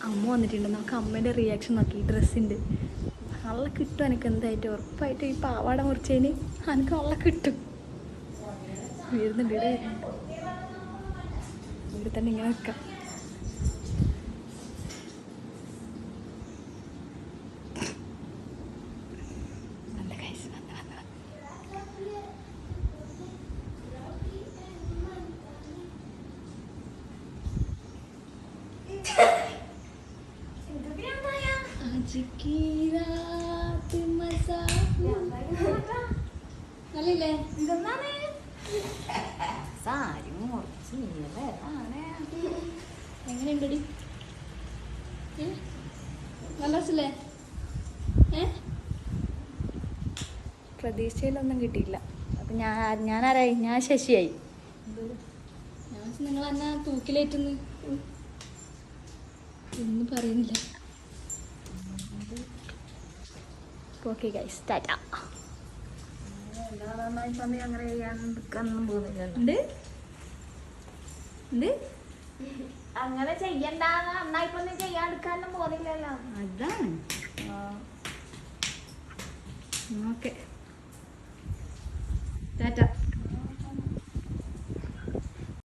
അമ്മ വന്നിട്ടുണ്ട്. നമുക്ക് അമ്മേൻ്റെ റിയാക്ഷൻ നോക്കി ഡ്രസ്സിൻ്റെ. നല്ല കിട്ടും എനിക്ക് എന്തായിട്ട് ഉറപ്പായിട്ടും. ഈ പാവാട മുറിച്ചതിന് എനിക്ക് നല്ല കിട്ടും. വരുന്നുണ്ട് ഇവിടെ തന്നെ ഇങ്ങനെ നിൽക്കാം. നല്ലേ സാരി മുറിച്ച് എങ്ങനെയുണ്ടടി? നല്ല രസല്ലേ? പ്രതീക്ഷയിലൊന്നും കിട്ടിയില്ല. അപ്പം ഞാനാരായി? ഞാൻ ശശിയായി. ഞാൻ നിങ്ങൾ എന്നാ തൂക്കിലേറ്റുന്നു ഒന്നും പറയുന്നില്ല. Okay guys, Tata. അങ്ങനെ ചെയ്യാനൊന്നും പോകുന്നില്ല. അങ്ങനെ ചെയ്യണ്ട, നന്നായിപ്പൊന്നും ചെയ്യാണ്ടിരിക്കാനൊന്നും പോകുന്നില്ലല്ലോ. അതാണ്. ഓക്കെ.